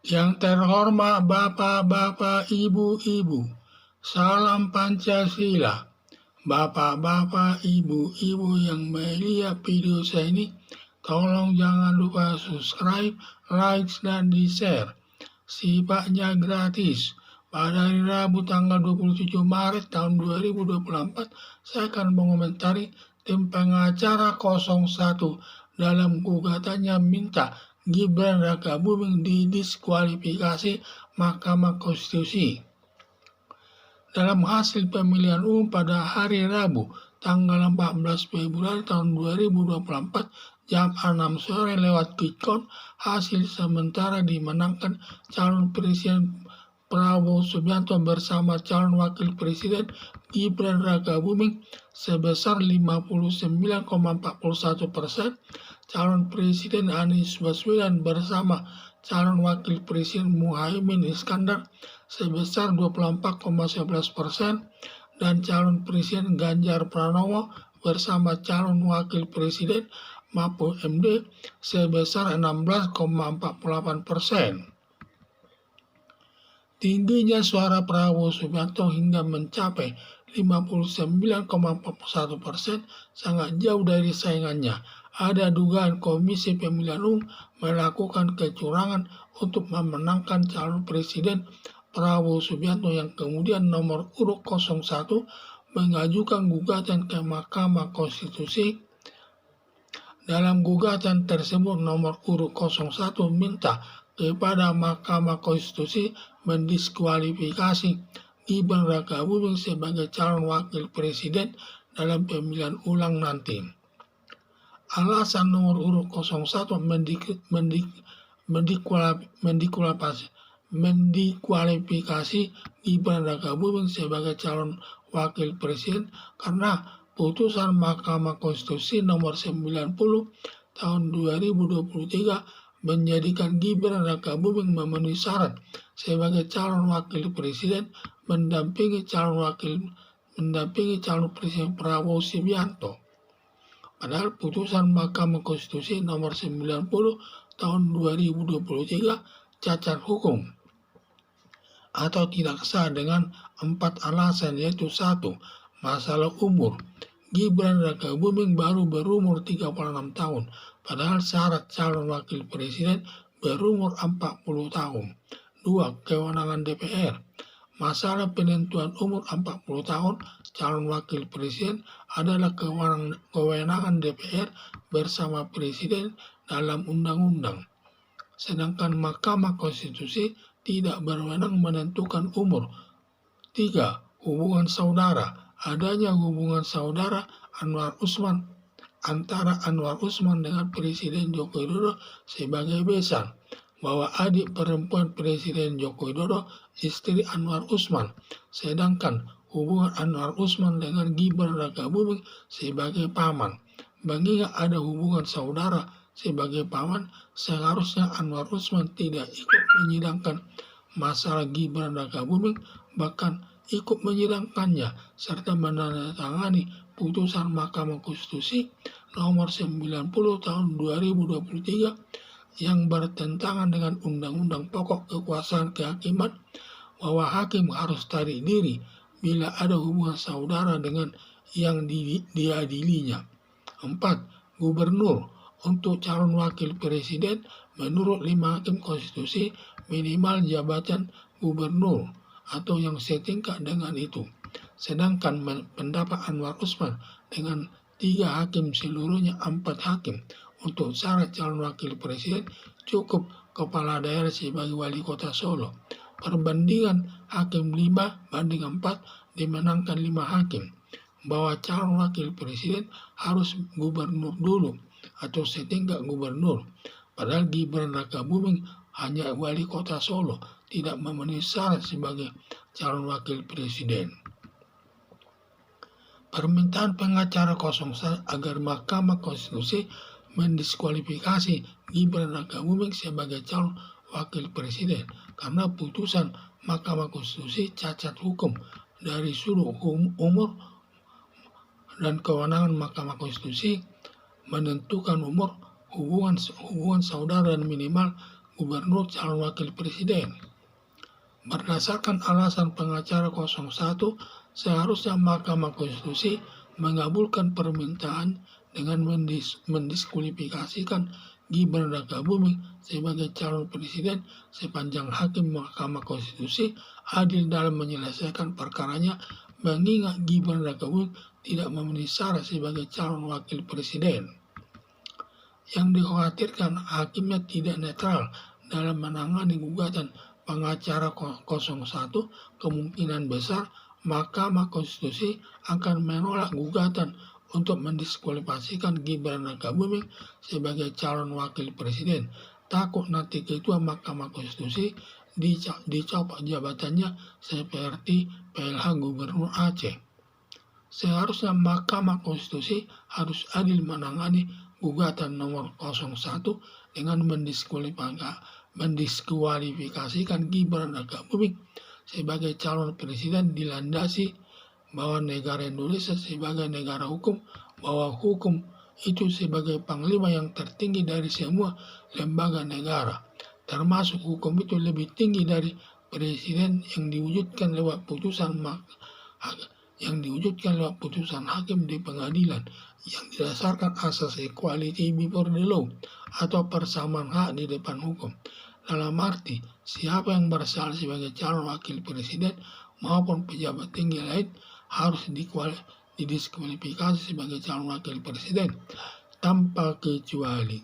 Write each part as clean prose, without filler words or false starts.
Yang terhormat Bapak-bapak, Ibu-ibu, salam Pancasila. Bapak-bapak, Ibu-ibu yang melihat video saya ini, tolong jangan lupa subscribe, like, dan di-share. Sifatnya gratis. Pada hari Rabu tanggal 27 Maret tahun 2024, saya akan mengomentari tim pengacara 01 dalam gugatannya minta Gibran Rakabuming didiskualifikasi Mahkamah Konstitusi. Dalam hasil pemilihan umum pada hari Rabu tanggal 14 Februari tahun 2024 jam 6 sore lewat quick count, hasil sementara dimenangkan calon presiden Prabowo Subianto bersama calon wakil presiden Gibran Rakabuming sebesar 59,41%, calon presiden Anies Baswedan bersama calon wakil presiden Muhaimin Iskandar sebesar 24,11%, dan calon presiden Ganjar Pranowo bersama calon wakil presiden Mahfud MD sebesar 16,48%. Tingginya suara Prabowo Subianto hingga mencapai 59,41% sangat jauh dari saingannya. Ada dugaan Komisi Pemilihan Umum melakukan kecurangan untuk memenangkan calon presiden Prabowo Subianto yang kemudian nomor urut 01 mengajukan gugatan ke Mahkamah Konstitusi. Dalam gugatan tersebut nomor urut 01 minta kepada Mahkamah Konstitusi mendiskualifikasi Gibran Rakabuming sebagai calon wakil presiden dalam pemilihan ulang nanti. Alasan nomor urut 01 mendikualifikasi Gibran Rakabuming sebagai calon wakil presiden karena putusan Mahkamah Konstitusi nomor 90 tahun 2023 menjadikan Gibran Rakabuming memenuhi syarat sebagai calon wakil presiden mendampingi calon presiden Prabowo Subianto. Padahal putusan Mahkamah Konstitusi nomor 90 tahun 2023 cacat hukum atau tidak sah dengan 4 alasan, yaitu 1. Masalah umur. Gibran Rakabuming baru berumur 36 tahun, padahal syarat calon wakil presiden berumur 40 tahun. 2. Kewenangan DPR. Masalah penentuan umur 40 tahun calon wakil presiden adalah kewenangan DPR bersama presiden dalam undang-undang. Sedangkan Mahkamah Konstitusi tidak berwenang menentukan umur. 3. Hubungan saudara. Adanya hubungan saudara antara Anwar Usman dengan Presiden Joko Widodo sebagai besan, bahwa adik perempuan Presiden Joko Widodo istri Anwar Usman, sedangkan hubungan Anwar Usman dengan Gibran Rakabuming sebagai paman. Mengingat ada hubungan saudara sebagai paman, seharusnya Anwar Usman tidak ikut menyidangkan masalah Gibran Rakabuming, bahkan ikut menyidangkannya serta menandatangani putusan Mahkamah Konstitusi nomor 90 tahun 2023 yang bertentangan dengan Undang-Undang Pokok Kekuasaan Kehakiman, bahwa hakim harus tarik diri bila ada hubungan saudara dengan yang diadilinya. 4. Gubernur. Untuk calon wakil presiden, menurut 5 hakim konstitusi, minimal jabatan gubernur atau yang setingkat dengan itu. Sedangkan pendapat Anwar Usman dengan 3 hakim seluruhnya 4 hakim untuk syarat calon wakil presiden cukup kepala daerah sebagai wali kota Solo. Perbandingan hakim 5 banding 4 dimenangkan 5 hakim, bahwa calon wakil presiden harus gubernur dulu atau setingkat gubernur. Padahal Gibran Rakabuming hanya wali kota Solo, tidak memenuhi syarat sebagai calon wakil presiden. Permintaan pengacara 01 agar Mahkamah Konstitusi mendiskualifikasi Gibran Rakabuming sebagai calon wakil presiden karena putusan Mahkamah Konstitusi cacat hukum dari sudut umur dan kewenangan Mahkamah Konstitusi menentukan umur, hubungan saudara dan minimal gubernur calon wakil presiden. Berdasarkan alasan pengacara 01, seharusnya Mahkamah Konstitusi mengabulkan permintaan dengan mendiskualifikasikan Gibran Rakabuming sebagai calon presiden sepanjang hakim Mahkamah Konstitusi adil dalam menyelesaikan perkaranya, mengingat Gibran Rakabuming tidak memenuhi syarat sebagai calon wakil presiden. Yang dikhawatirkan hakimnya tidak netral dalam menangani gugatan pengacara 01, kemungkinan besar Mahkamah Konstitusi akan menolak gugatan untuk mendiskualifikasikan Gibran Rakabuming sebagai calon wakil presiden. Takut nanti Ketua Mahkamah Konstitusi dicopot jabatannya seperti PLH Gubernur Aceh. Seharusnya Mahkamah Konstitusi harus adil menangani gugatan nomor 01 dengan mendiskualifikasikan Gibran Rakabuming sebagai calon presiden dilandasi bahwa negara Indonesia sebagai negara hukum, bahwa hukum itu sebagai panglima yang tertinggi dari semua lembaga negara, termasuk hukum itu lebih tinggi dari presiden yang diwujudkan lewat putusan hakim di pengadilan yang didasarkan asas equality before the law atau persamaan hak di depan hukum. Dalam arti, siapa yang bersalah sebagai calon wakil presiden maupun pejabat tinggi lain harus didiskualifikasi sebagai calon wakil presiden tanpa kecuali.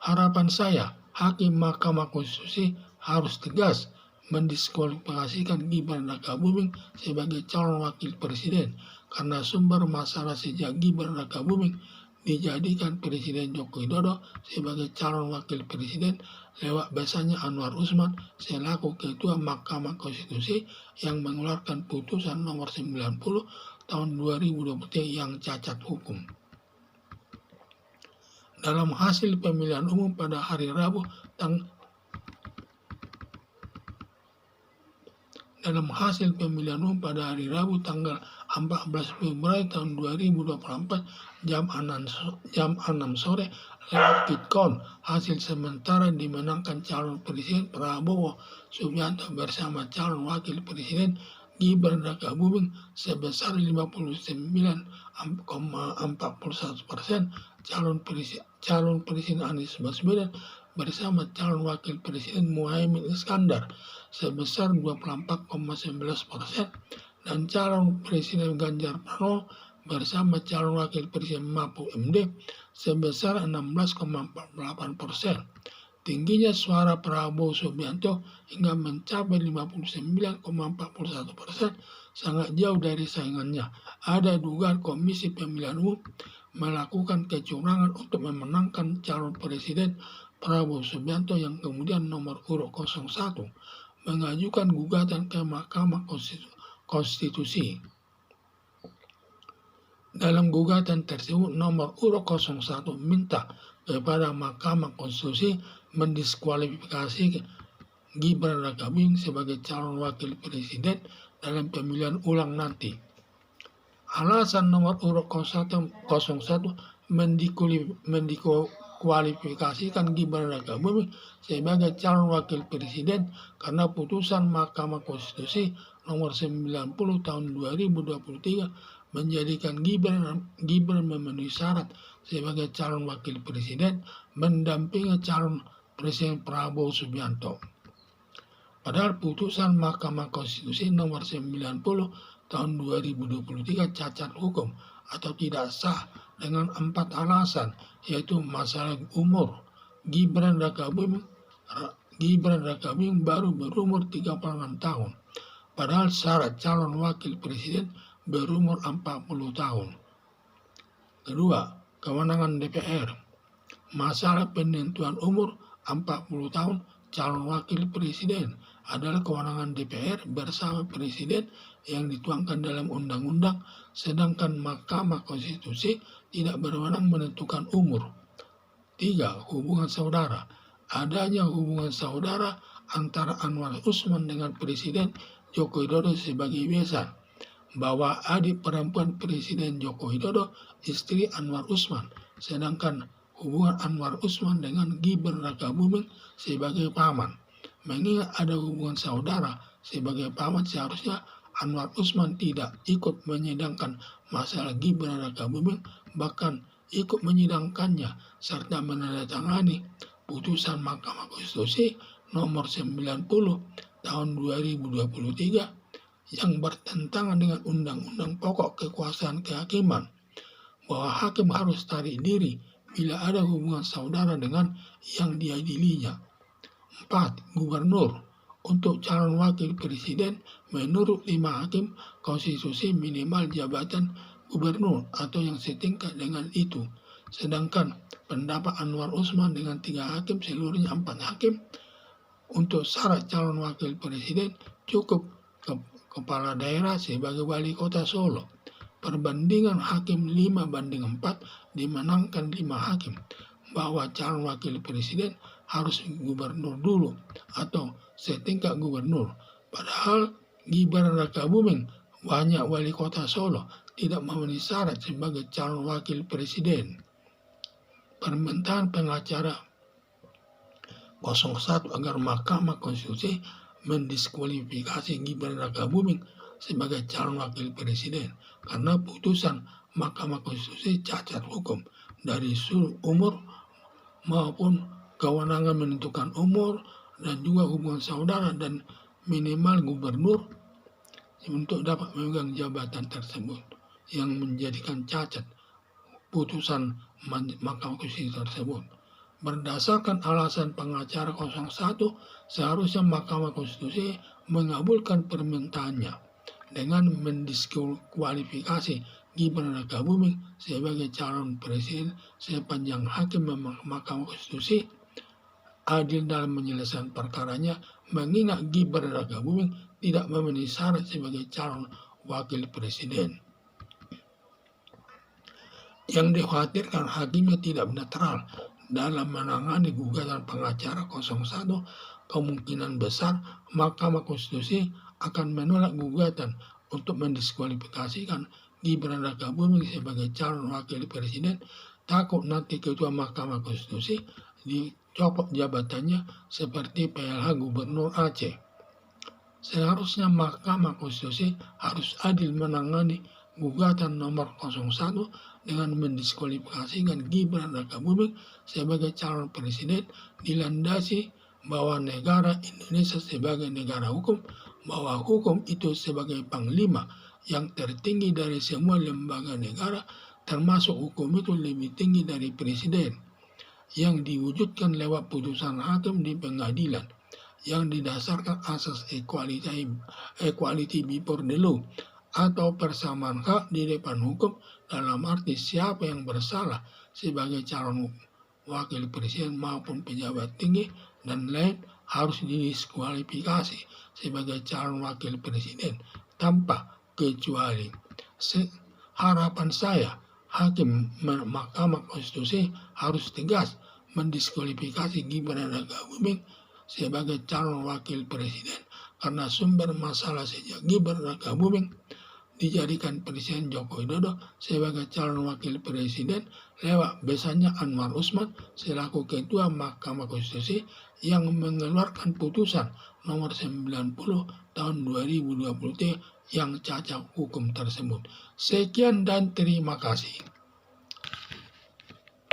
Harapan saya, hakim Mahkamah Konstitusi harus tegas mendiskualifikasikan Gibran Rakabuming sebagai calon wakil presiden karena sumber masalah sejak Gibran Rakabuming dijadikan Presiden Joko Widodo sebagai calon wakil presiden lewat besannya Anwar Usman selaku Ketua Mahkamah Konstitusi yang mengeluarkan putusan nomor 90 tahun 2023 yang cacat hukum. Dalam hasil pemilihan umum pada hari Rabu tanggal 14 Februari tahun 2024 jam 6 sore lewat Quick-Count, hasil sementara dimenangkan calon presiden Prabowo Subianto bersama calon wakil presiden Gibran Rakabuming sebesar 59,41%, calon presiden Anies Baswedan bersama calon wakil presiden Muhaimin Iskandar sebesar 24,11%, dan calon presiden Ganjar Pranowo bersama calon wakil presiden Mahfud MD sebesar 16,48%. Tingginya suara Prabowo Subianto hingga mencapai 59,41% sangat jauh dari saingannya. Ada dugaan Komisi Pemilihan Umum melakukan kecurangan untuk memenangkan calon presiden Prabowo Subianto yang kemudian nomor urut 01 mengajukan gugatan ke Mahkamah Konstitusi. Dalam gugatan tersebut nomor urut 01 minta kepada Mahkamah Konstitusi mendiskualifikasi Gibran Rakabuming sebagai calon wakil presiden dalam pemilihan ulang nanti. Alasan nomor urut 01 mendiskualifikasikan Gibran Rakabuming sebagai calon wakil presiden karena putusan Mahkamah Konstitusi nomor 90 tahun 2023 menjadikan Gibran memenuhi syarat sebagai calon wakil presiden mendampingi calon presiden Prabowo Subianto. Padahal putusan Mahkamah Konstitusi nomor 90 tahun 2023 cacat hukum atau tidak sah dengan 4 alasan, yaitu masalah umur. Gibran Rakabuming baru berumur 36 tahun, padahal syarat calon wakil presiden berumur 40 tahun. Kedua, kewenangan DPR. Masalah penentuan umur 40 tahun calon wakil presiden adalah kewenangan DPR bersama presiden yang dituangkan dalam undang-undang, sedangkan Mahkamah Konstitusi tidak berwenang menentukan umur. 3. Hubungan saudara. Adanya hubungan saudara antara Anwar Usman dengan Presiden Joko Widodo sebagai besan bahwa adik perempuan Presiden Joko Widodo istri Anwar Usman, sedangkan hubungan Anwar Usman dengan Gibran Rakabuming sebagai paman. Mengingat ada hubungan saudara sebagai paman, seharusnya Anwar Usman tidak ikut menyidangkan masalah Gibran Rakabuming, bahkan ikut menyidangkannya serta menandatangani putusan Mahkamah Konstitusi nomor 90 tahun 2023 yang bertentangan dengan Undang-Undang Pokok Kekuasaan Kehakiman, bahwa hakim harus tarik diri bila ada hubungan saudara dengan yang diadilinya. 4. Gubernur. Untuk calon wakil presiden, menurut 5 hakim konstitusi minimal jabatan gubernur atau yang setingkat dengan itu. Sedangkan pendapat Anwar Usman dengan 3 hakim, seluruhnya 4 hakim, untuk syarat calon wakil presiden cukup kepala daerah sebagai wali kota Solo. Perbandingan hakim 5:4 dimenangkan 5 hakim bahwa calon wakil presiden harus gubernur dulu atau setingkat gubernur. Padahal Gibran Rakabuming, banyak wali kota Solo, tidak memenuhi syarat sebagai calon wakil presiden. Permintaan pengacara 01 agar Mahkamah Konstitusi mendiskualifikasi Gibran Rakabuming sebagai calon wakil presiden karena putusan Mahkamah Konstitusi cacat hukum dari sudut umur maupun kewenangan menentukan umur dan juga hubungan saudara dan minimal gubernur untuk dapat memegang jabatan tersebut, yang menjadikan cacat putusan Mahkamah Konstitusi tersebut. Berdasarkan alasan pengacara 01, seharusnya Mahkamah Konstitusi mengabulkan permintaannya dengan mendiskualifikasi Gibran Rakabuming sebagai calon presiden sepanjang hakim Mahkamah Konstitusi adil dalam menyelesaikan perkaranya, mengingat Gibran Rakabuming tidak memenuhi syarat sebagai calon wakil presiden. Yang dikhawatirkan hakimnya tidak netral dalam menangani gugatan pengacara 01, kemungkinan besar Mahkamah Konstitusi akan menolak gugatan untuk mendiskualifikasikan Gibran Rakabuming sebagai calon wakil presiden, takut nanti Ketua Mahkamah Konstitusi dicopot jabatannya seperti PLH Gubernur Aceh. Seharusnya Mahkamah Konstitusi harus adil menangani gugatan nomor 01 dengan mendiskualifikasikan Gibran Rakabuming sebagai calon presiden, dilandasi bahwa negara Indonesia sebagai negara hukum, bahwa hukum itu sebagai panglima yang tertinggi dari semua lembaga negara, termasuk hukum itu lebih tinggi dari presiden, yang diwujudkan lewat putusan hakim di pengadilan yang didasarkan asas equality before the law atau persamaan hak di depan hukum, dalam arti siapa yang bersalah sebagai calon wakil presiden maupun pejabat tinggi dan lain harus didiskualifikasi sebagai calon wakil presiden tanpa kecuali. Harapan saya, hakim Mahkamah Konstitusi harus tegas mendiskualifikasi Gibran Rakabuming sebagai calon wakil presiden karena sumber masalah sejak Gibran Rakabuming dijadikan Presiden Joko Widodo sebagai calon wakil presiden lewat besannya Anwar Usman selaku Ketua Mahkamah Konstitusi yang mengeluarkan putusan nomor 90 tahun 2023 yang cacat hukum tersebut. Sekian dan terima kasih.